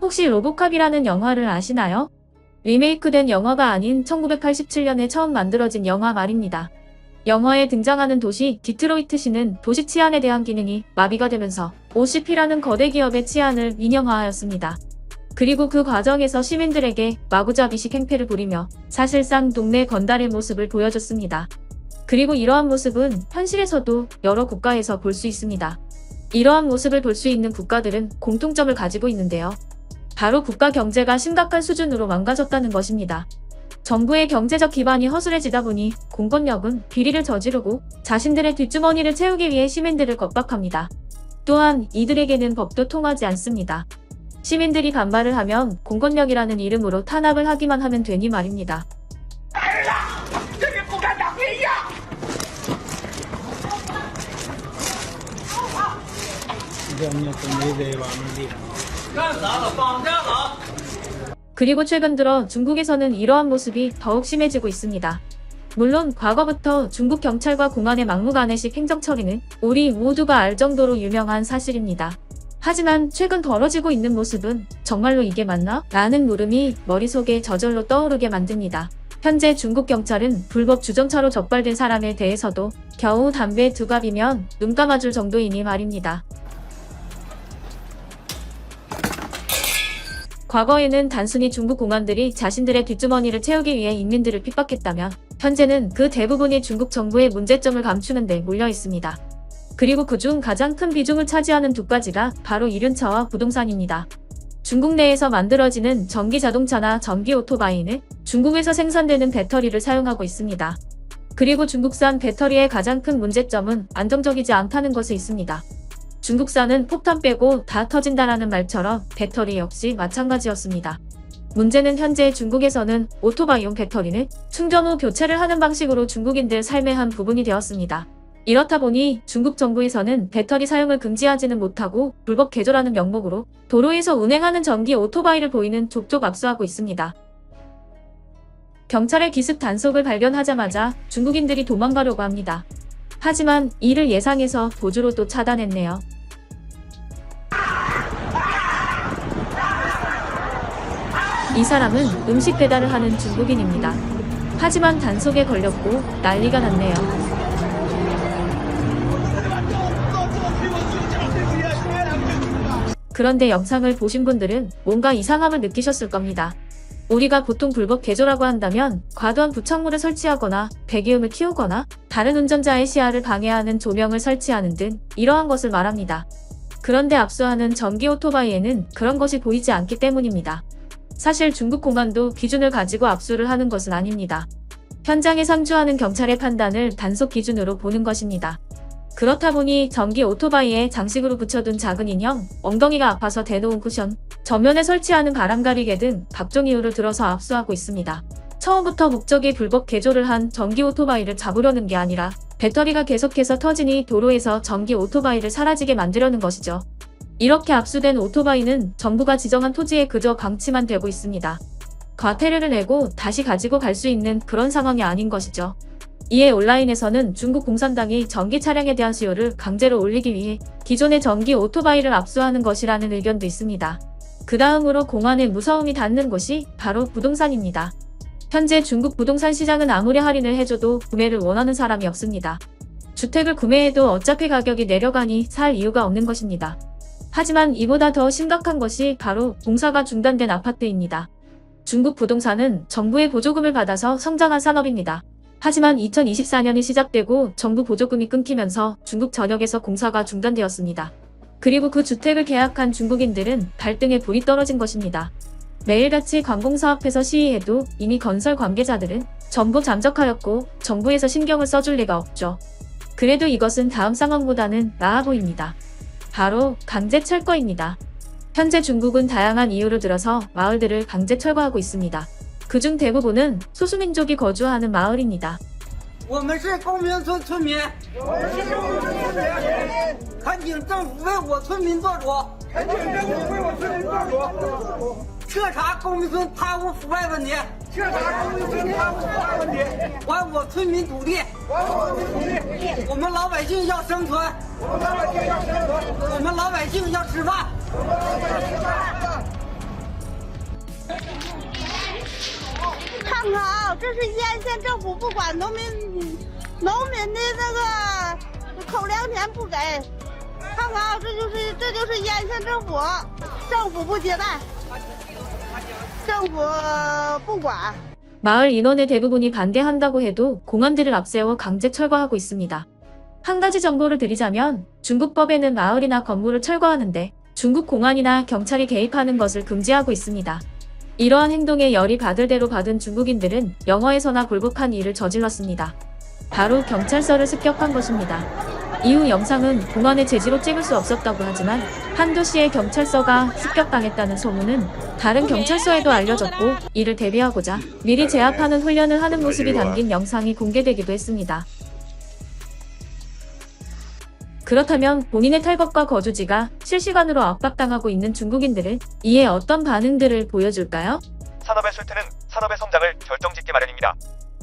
혹시 로보캅이라는 영화를 아시나요? 리메이크된 영화가 아닌 1987년에 처음 만들어진 영화 말입니다. 영화에 등장하는 도시 디트로이트시는 도시 치안에 대한 기능이 마비가 되면서 OCP라는 거대 기업의 치안을 민영화하였습니다. 그리고 그 과정에서 시민들에게 마구잡이식 행패를 부리며 사실상 동네 건달의 모습을 보여줬습니다. 그리고 이러한 모습은 현실에서도 여러 국가에서 볼 수 있습니다. 이러한 모습을 볼 수 있는 국가들은 공통점을 가지고 있는데요. 바로 국가 경제가 심각한 수준으로 망가졌다는 것입니다. 정부의 경제적 기반이 허술해지다 보니 공권력은 비리를 저지르고 자신들의 뒷주머니를 채우기 위해 시민들을 겁박합니다. 또한 이들에게는 법도 통하지 않습니다. 시민들이 반발을 하면 공권력이라는 이름으로 탄압을 하기만 하면 되니 말입니다. 그리고 최근 들어 중국에서는 이러한 모습이 더욱 심해지고 있습니다. 물론 과거부터 중국 경찰과 공안의 막무가내식 행정처리는 우리 모두가 알 정도로 유명한 사실입니다. 하지만 최근 벌어지고 있는 모습은 정말로 이게 맞나? 라는 물음이 머릿속에 저절로 떠오르게 만듭니다. 현재 중국 경찰은 불법 주정차로 적발된 사람에 대해서도 겨우 담배 2갑이면 눈 감아줄 정도이니 말입니다. 과거에는 단순히 중국 공안들이 자신들의 뒷주머니를 채우기 위해 인민들을 핍박했다면 현재는 그 대부분이 중국 정부의 문제점을 감추는 데 몰려 있습니다. 그리고 그중 가장 큰 비중을 차지하는 두 가지가 바로 이륜차와 부동산입니다. 중국 내에서 만들어지는 전기 자동차나 전기 오토바이는 중국에서 생산되는 배터리를 사용하고 있습니다. 그리고 중국산 배터리의 가장 큰 문제점은 안정적이지 않다는 것에 있습니다. 중국산은 폭탄 빼고 다 터진다라는 말처럼 배터리 역시 마찬가지였습니다. 문제는 현재 중국에서는 오토바이용 배터리는 충전 후 교체를 하는 방식으로 중국인들 삶의 한 부분이 되었습니다. 이렇다 보니 중국 정부에서는 배터리 사용을 금지하지는 못하고 불법 개조라는 명목으로 도로에서 운행하는 전기 오토바이를 보이는 족족 압수하고 있습니다. 경찰의 기습 단속을 발견하자마자 중국인들이 도망가려고 합니다. 하지만 이를 예상해서 도주로 또 차단했네요. 이 사람은 음식 배달을 하는 중국인입니다. 하지만 단속에 걸렸고 난리가 났네요. 그런데 영상을 보신 분들은 뭔가 이상함을 느끼셨을 겁니다. 우리가 보통 불법 개조라고 한다면 과도한 부착물을 설치하거나 배기음을 키우거나 다른 운전자의 시야를 방해하는 조명을 설치하는 등 이러한 것을 말합니다. 그런데 압수하는 전기 오토바이에는 그런 것이 보이지 않기 때문입니다. 사실 중국 공안도 기준을 가지고 압수를 하는 것은 아닙니다. 현장에 상주하는 경찰의 판단을 단속 기준으로 보는 것입니다. 그렇다 보니 전기 오토바이에 장식으로 붙여둔 작은 인형, 엉덩이가 아파서 대놓은 쿠션, 전면에 설치하는 바람가리개 등 각종 이유를 들어서 압수하고 있습니다. 처음부터 목적이 불법 개조를 한 전기 오토바이를 잡으려는 게 아니라 배터리가 계속해서 터지니 도로에서 전기 오토바이를 사라지게 만들려는 것이죠. 이렇게 압수된 오토바이는 정부가 지정한 토지에 그저 방치만 되고 있습니다. 과태료를 내고 다시 가지고 갈 수 있는 그런 상황이 아닌 것이죠. 이에 온라인에서는 중국 공산당이 전기 차량에 대한 수요를 강제로 올리기 위해 기존의 전기 오토바이를 압수하는 것이라는 의견도 있습니다. 그 다음으로 공안의 무서움이 닿는 곳이 바로 부동산입니다. 현재 중국 부동산 시장은 아무리 할인을 해줘도 구매를 원하는 사람이 없습니다. 주택을 구매해도 어차피 가격이 내려가니 살 이유가 없는 것입니다. 하지만 이보다 더 심각한 것이 바로 공사가 중단된 아파트입니다. 중국 부동산은 정부의 보조금을 받아서 성장한 산업입니다. 하지만 2024년이 시작되고 정부 보조금이 끊기면서 중국 전역에서 공사가 중단되었습니다. 그리고 그 주택을 계약한 중국인들은 발등에 불이 떨어진 것입니다. 매일같이 관공서 앞에서 시위해도 이미 건설 관계자들은 전부 잠적하였고 정부에서 신경을 써줄 리가 없죠. 그래도 이것은 다음 상황보다는 나아 보입니다. 바로 강제 철거입니다. 현재 중국은 다양한 이유를 들어서 마을들을 강제 철거하고 있습니다. 그중 대부분은 소수민족이 거주하는 마을입니다. 我们是公民村村民，恳请政府为我村民做主，彻查公民村贪污腐败问题，还我村民土地，我们老百姓要生存，我们老百姓要吃饭。这是沿线政府不管农民的那个口粮钱不给，看看啊，这就是沿线政府不接待，政府不管。 마을 인원의 대부분이 반대한다고 해도 공안들을 앞세워 강제 철거하고 있습니다. 한 가지 정보를 드리자면 중국법에는 마을이나 건물을 철거하는데 중국 공안이나 경찰이 개입하는 것을 금지하고 있습니다. 이러한 행동에 열이 받을 대로 받은 중국인들은 영화에서나 굴복한 일을 저질렀습니다. 바로 경찰서를 습격한 것입니다. 이후 영상은 공안의 제지로 찍을 수 없었다고 하지만 한 도시의 경찰서가 습격당했다는 소문은 다른 경찰서에도 알려졌고 이를 대비하고자 미리 제압하는 훈련을 하는 모습이 담긴 영상이 공개되기도 했습니다. 그렇다면 본인의 탈북과 거주지가 실시간으로 압박당하고 있는 중국인들은 이에 어떤 반응들을 보여줄까요? 산업의 쇠퇴는 산업의 성장을 결정짓기 마련입니다.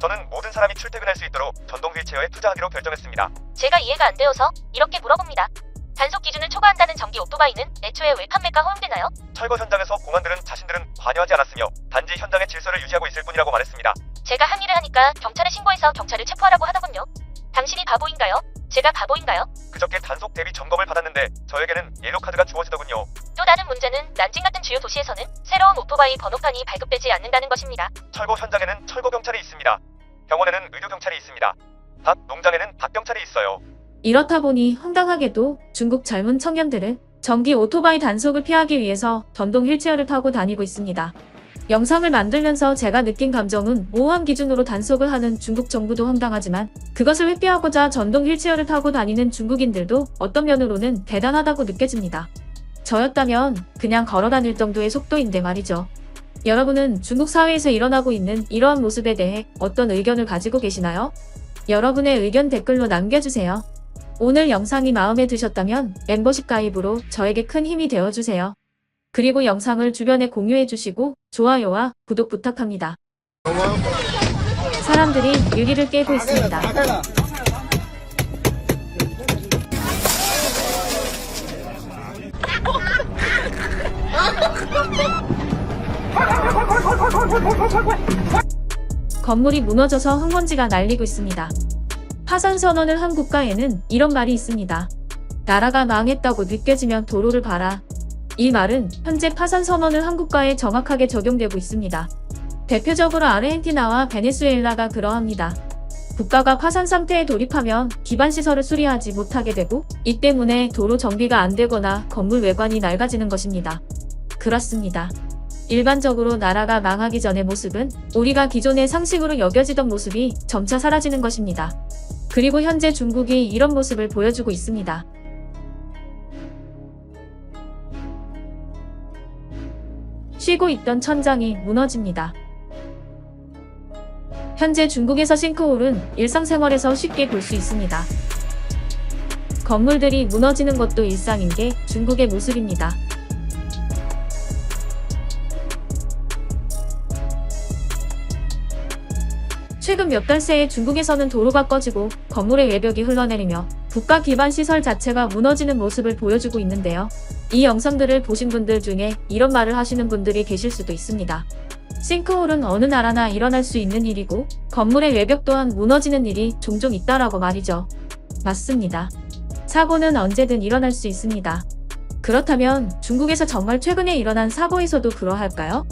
저는 모든 사람이 출퇴근할 수 있도록 전동 휠체어에 투자하기로 결정했습니다. 제가 이해가 안 되어서 이렇게 물어봅니다. 단속 기준을 초과한다는 전기 오토바이는 애초에 왜 판매가 허용되나요? 철거 현장에서 공안들은 자신들은 관여하지 않았으며 단지 현장의 질서를 유지하고 있을 뿐이라고 말했습니다. 제가 항의를 하니까 경찰에 신고해서 경찰을 체포하라고 하더군요. 당신이 바보인가요? 제가 바보인가요? 그저께 단속 대비 점검을 받았는데 저에게는 옐로 카드가 주어지더군요. 또 다른 문제는 난징 같은 주요 도시에서는 새로운 오토바이 번호판이 발급되지 않는다는 것입니다. 철거 현장에는 철거 경찰이 있습니다. 병원에는 의료 경찰이 있습니다. 닭 농장에는 닭 경찰이 있어요. 이렇다 보니 황당하게도 중국 젊은 청년들은 전기 오토바이 단속을 피하기 위해서 전동 휠체어를 타고 다니고 있습니다. 영상을 만들면서 제가 느낀 감정은 모호한 기준으로 단속을 하는 중국 정부도 황당하지만 그것을 회피하고자 전동 휠체어를 타고 다니는 중국인들도 어떤 면으로는 대단하다고 느껴집니다. 저였다면 그냥 걸어 다닐 정도의 속도인데 말이죠. 여러분은 중국 사회에서 일어나고 있는 이러한 모습에 대해 어떤 의견을 가지고 계시나요? 여러분의 의견 댓글로 남겨주세요. 오늘 영상이 마음에 드셨다면 멤버십 가입으로 저에게 큰 힘이 되어주세요. 그리고 영상을 주변에 공유해주시고 좋아요와 구독 부탁합니다. 사람들이 유리를 깨고 있습니다. 건물이 무너져서 흙먼지가 날리고 있습니다. 파산 선언을 한 국가에는 이런 말이 있습니다. 나라가 망했다고 느껴지면 도로를 봐라. 이 말은 현재 파산 선언을 한 국가에 정확하게 적용되고 있습니다. 대표적으로 아르헨티나와 베네수엘라가 그러합니다. 국가가 파산 상태에 돌입하면 기반시설을 수리하지 못하게 되고 이 때문에 도로 정비가 안 되거나 건물 외관이 낡아지는 것입니다. 그렇습니다. 일반적으로 나라가 망하기 전의 모습은 우리가 기존의 상식으로 여겨지던 모습이 점차 사라지는 것입니다. 그리고 현재 중국이 이런 모습을 보여주고 있습니다. 쉬고 있던 천장이 무너집니다. 현재 중국에서 싱크홀은 일상생활에서 쉽게 볼 수 있습니다. 건물들이 무너지는 것도 일상인 게 중국의 모습입니다. 최근 몇 달 새에 중국에서는 도로가 꺼지고 건물의 외벽이 흘러내리며 국가 기반 시설 자체가 무너지는 모습을 보여주고 있는데요. 이 영상들을 보신 분들 중에 이런 말을 하시는 분들이 계실 수도 있습니다. 싱크홀은 어느 나라나 일어날 수 있는 일이고 건물의 외벽 또한 무너지는 일이 종종 있다라고 말이죠. 맞습니다. 사고는 언제든 일어날 수 있습니다. 그렇다면 중국에서 정말 최근에 일어난 사고에서도 그러할까요?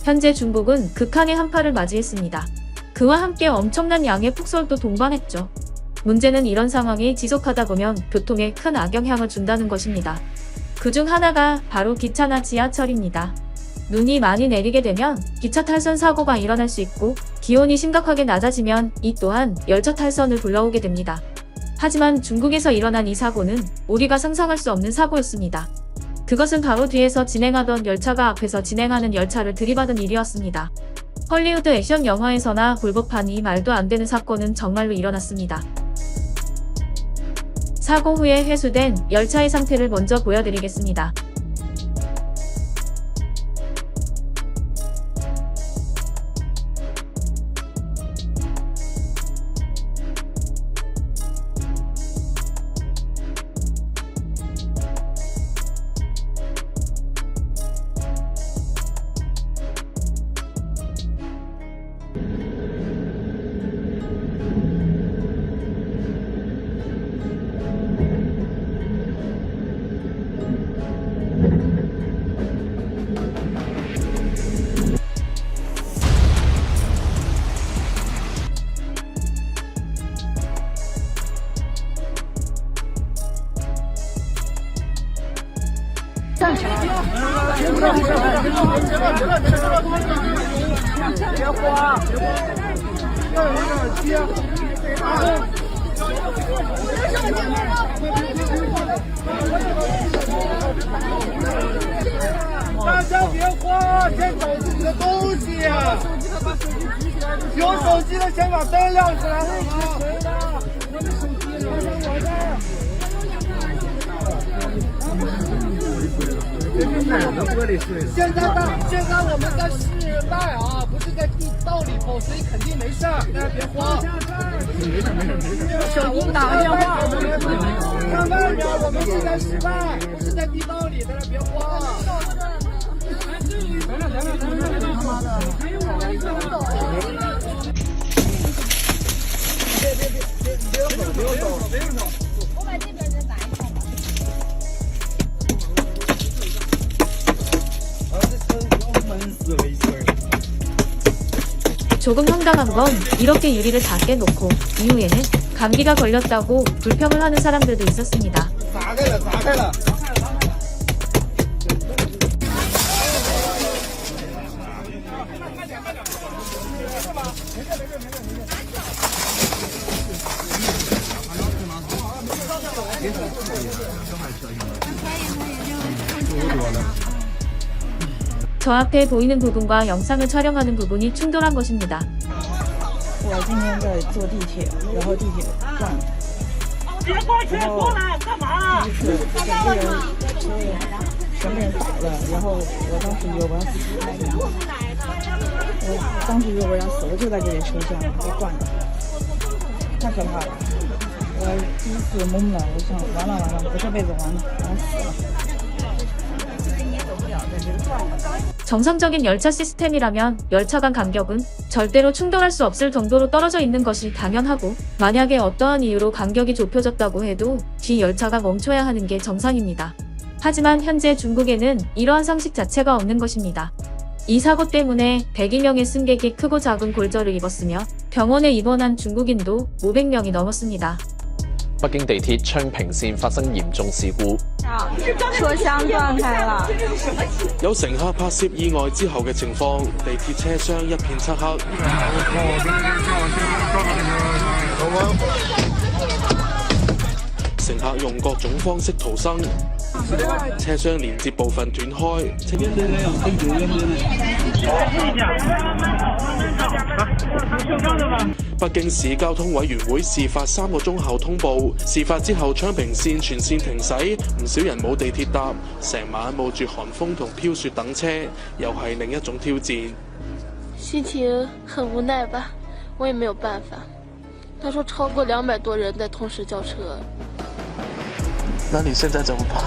현재 중국은 극한의 한파를 맞이했습니다. 그와 함께 엄청난 양의 폭설도 동반했죠. 문제는 이런 상황이 지속하다 보면 교통에 큰 악영향을 준다는 것입니다. 그중 하나가 바로 기차나 지하철입니다. 눈이 많이 내리게 되면 기차 탈선 사고가 일어날 수 있고 기온이 심각하게 낮아지면 이 또한 열차 탈선을 불러오게 됩니다. 하지만 중국에서 일어난 이 사고는 우리가 상상할 수 없는 사고였습니다. 그것은 바로 뒤에서 진행하던 열차가 앞에서 진행하는 열차를 들이받은 일이었습니다. 헐리우드 액션 영화에서나 볼 법한 이 말도 안 되는 사건은 정말로 일어났습니다. 사고 후에 회수된 열차의 상태를 먼저 보여드리겠습니다. 大家别慌，先找自己的东西。有手机的先把灯亮起来。谁的？我的手机，我的。现在我们在室外啊，不是在地道里头，所以肯定没事，大家别慌。手机打个电话。看外面，我们是在室外，不是在地道里，大家别慌。我把这边再打一下吧。 조금 황당한 건 이렇게 유리를 다 깨놓고 이후에는 감기가 걸렸다고 불평을 하는 사람들도 있었습니다. 砸开了，砸开了。 저 앞에 보이는 부분과 영상을 촬영하는 부분이 충돌한 것입니다. 我今天在坐地铁，然后地铁站，然后就是整个人车全被人倒了，然后我当时以为我要死，我就在这里车厢被灌的，太可怕了！我第一次懵了，我想完了，我这辈子完了，我要死了。 정상적인 열차 시스템이라면 열차 간 간격은 절대로 충돌할 수 없을 정도로 떨어져 있는 것이 당연하고 만약에 어떠한 이유로 간격이 좁혀졌다고 해도 뒤 열차가 멈춰야 하는 게 정상입니다. 하지만 현재 중국에는 이러한 상식 자체가 없는 것입니다. 이 사고 때문에 102명의 승객이 크고 작은 골절을 입었으며 병원에 입원한 중국인도 500명이 넘었습니다. 北京地鐵昌平線發生嚴重事故，車廂斷開了。有乘客拍攝意外之後嘅情況，地鐵車廂一片漆黑。乘客用各種方式逃生，車廂連接部分斷開。北京市交通委員會事發3個鐘後通報，事發之後昌平線全線停駛，唔少人冇地鐵搭，成晚冒住寒風同飄雪等車，又係另一種挑戰。心情很無奈吧，我也沒有辦法。他說超過200多人在同時叫車。那你現在怎麼辦？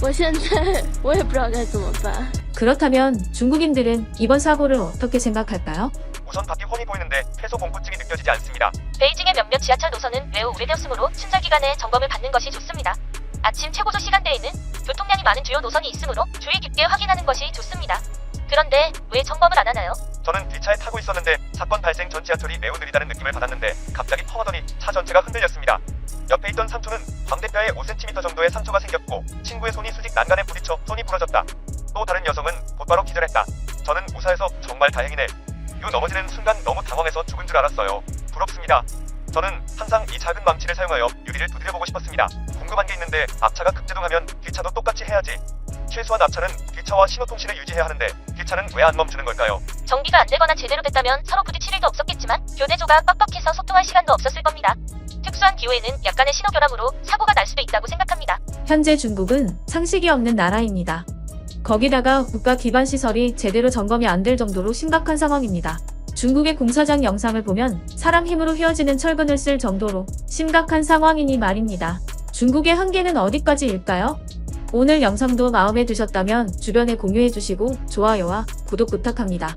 我現在我也不知道該怎麼辦。 그렇다면 중국인들은 이번 사고를 어떻게 생각할까요? 우선 밖이 훤히 보이는데 폐소 공포증이 느껴지지 않습니다. 베이징의 몇몇 지하철 노선은 매우 오래되었으므로 친절 기간에 점검을 받는 것이 좋습니다. 아침 최고조 시간대에는 교통량이 많은 주요 노선이 있으므로 주의 깊게 확인하는 것이 좋습니다. 그런데 왜 점검을 안 하나요? 저는 뒷차에 타고 있었는데 사건 발생 전 지하철이 매우 느리다는 느낌을 받았는데 갑자기 펑하더니 차 전체가 흔들렸습니다. 옆에 있던 삼촌은 광대뼈에 5cm 정도의 상처가 생겼고 친구의 손이 수직 난간에 부딪혀 손이 부러졌다. 또 다른 여성은 곧바로 기절했다. 저는 무사해서 정말 다행이네. 요 넘어지는 순간 너무 당황해서 죽은 줄 알았어요. 부럽습니다. 저는 항상 이 작은 망치를 사용하여 유리를 두드려보고 싶었습니다. 궁금한 게 있는데 앞차가 급제동하면 뒷차도 똑같이 해야지. 최소한 앞차는 뒷차와 신호통신을 유지해야 하는데 뒷차는 왜 안 멈추는 걸까요? 정비가 안 되거나 제대로 됐다면 서로 부딪힐 일도 없었겠지만 교대조가 빡빡해서 소통할 시간도 없었을 겁니다. 특수한 기후에는 약간의 신호 결함으로 사고가 날 수도 있다고 생각합니다. 현재 중국은 상식이 없는 나라입니다. 거기다가 국가 기반 시설이 제대로 점검이 안 될 정도로 심각한 상황입니다. 중국의 공사장 영상을 보면 사람 힘으로 휘어지는 철근을 쓸 정도로 심각한 상황이니 말입니다. 중국의 한계는 어디까지일까요? 오늘 영상도 마음에 드셨다면 주변에 공유해주시고 좋아요와 구독 부탁합니다.